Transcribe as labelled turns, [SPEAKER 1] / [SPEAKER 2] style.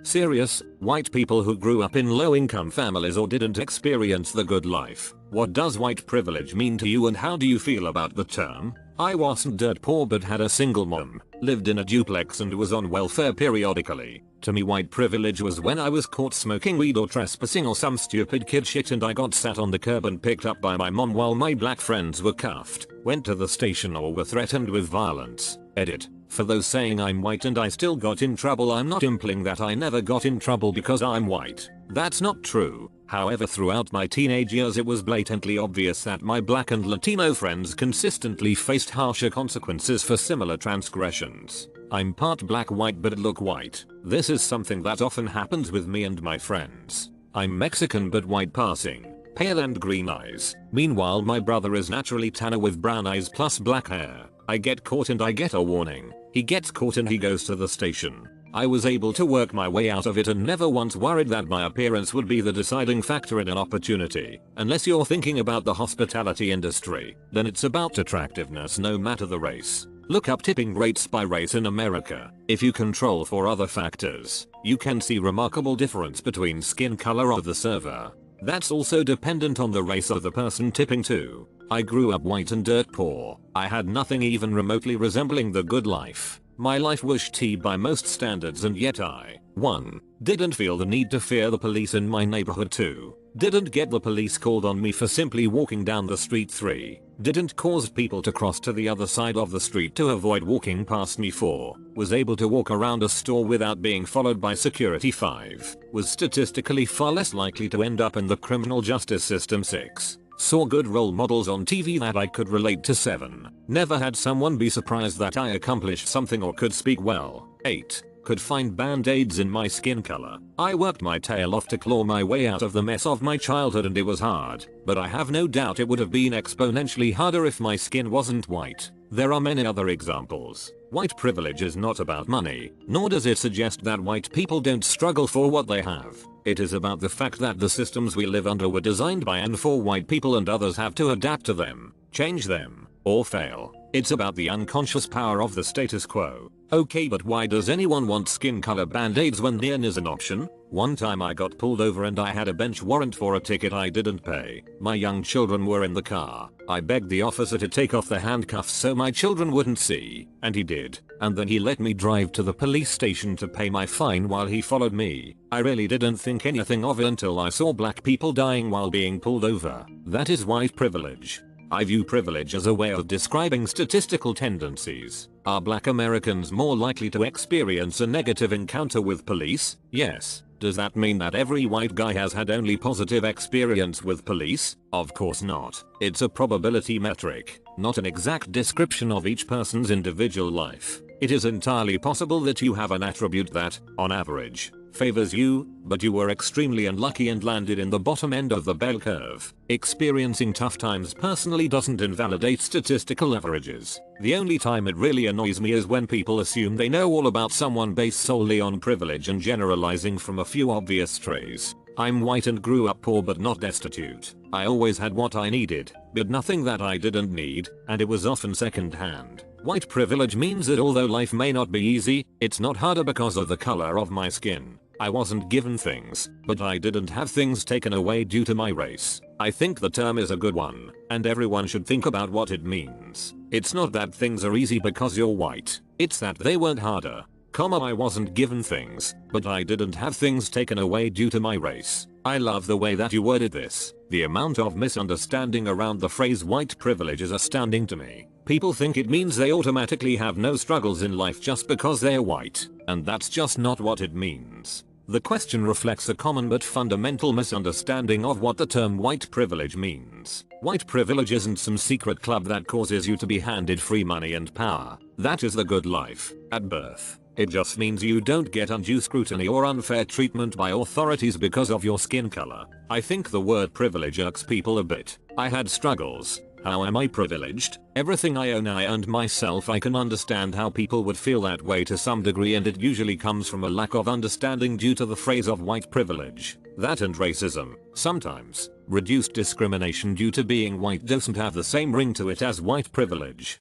[SPEAKER 1] Serious, white people who grew up in low-income families or didn't experience the good life. What does white privilege mean to you and how do you feel about the term? I wasn't dirt poor but had a single mom, lived in a duplex and was on welfare periodically. To me white privilege was when I was caught smoking weed or trespassing or some stupid kid shit and I got sat on the curb and picked up by my mom while my black friends were cuffed, went to the station or were threatened with violence. Edit. For those saying I'm white and I still got in trouble, I'm not implying that I never got in trouble because I'm white. That's not true. However, throughout my teenage years it was blatantly obvious that my black and Latino friends consistently faced harsher consequences for similar transgressions. I'm part black white but look white. This is something that often happens with me and my friends. I'm Mexican but white passing, pale and green eyes. Meanwhile my brother is naturally tanner with brown eyes plus black hair. I get caught and I get a warning. He gets caught and he goes to the station. I was able to work my way out of it and never once worried that my appearance would be the deciding factor in an opportunity. Unless you're thinking about the hospitality industry, then it's about attractiveness no matter the race. Look up tipping rates by race in America. If you control for other factors, you can see remarkable difference between skin color of the server. That's also dependent on the race of the person tipping too. I grew up white and dirt poor. I had nothing even remotely resembling the good life. My life was shitty by most standards and yet I 1. Didn't feel the need to fear the police in my neighborhood. 2. Didn't get the police called on me for simply walking down the street. 3. Didn't cause people to cross to the other side of the street to avoid walking past me. 4. Was able to walk around a store without being followed by security. 5. Was statistically far less likely to end up in the criminal justice system. 6. Saw good role models on TV that I could relate to. 7. Never had someone be surprised that I accomplished something or could speak well. 8. Could find band-aids in my skin color. I worked my tail off to claw my way out of the mess of my childhood and it was hard, but I have no doubt it would have been exponentially harder if my skin wasn't white. There are many other examples. White privilege is not about money, nor does it suggest that white people don't struggle for what they have. It is about the fact that the systems we live under were designed by and for white people and others have to adapt to them, change them, or fail. It's about the unconscious power of the status quo. Okay, but why does anyone want skin color band-aids when neon is an option? One time I got pulled over and I had a bench warrant for a ticket I didn't pay. My young children were in the car. I begged the officer to take off the handcuffs so my children wouldn't see, and he did. And then he let me drive to the police station to pay my fine while he followed me. I really didn't think anything of it until I saw black people dying while being pulled over. That is white privilege. I view privilege as a way of describing statistical tendencies. Are black Americans more likely to experience a negative encounter with police? Yes. Does that mean that every white guy has had only positive experience with police? Of course not. It's a probability metric, not an exact description of each person's individual life. It is entirely possible that you have an attribute that, on average, favors you, but you were extremely unlucky and landed in the bottom end of the bell curve. Experiencing tough times personally doesn't invalidate statistical averages. The only time it really annoys me is when people assume they know all about someone based solely on privilege and generalizing from a few obvious strays. I'm white and grew up poor but not destitute. I always had what I needed, but nothing that I didn't need, and it was often second hand. White privilege means that although life may not be easy, it's not harder because of the color of my skin. I wasn't given things, but I didn't have things taken away due to my race. I think the term is a good one, and everyone should think about what it means. It's not that things are easy because you're white, it's that they weren't harder. I wasn't given things, but I didn't have things taken away due to my race. I love the way that you worded this. The amount of misunderstanding around the phrase white privilege is astounding to me. People think it means they automatically have no struggles in life just because they're white, and that's just not what it means. The question reflects a common but fundamental misunderstanding of what the term white privilege means. White privilege isn't some secret club that causes you to be handed free money and power. That is the good life at birth. It just means you don't get undue scrutiny or unfair treatment by authorities because of your skin color. I think the word privilege irks people a bit. I had struggles. How am I privileged? Everything I own I earned myself. I can understand how people would feel that way to some degree, and it usually comes from a lack of understanding due to the phrase of white privilege. That and racism. Sometimes, reduced discrimination due to being white doesn't have the same ring to it as white privilege.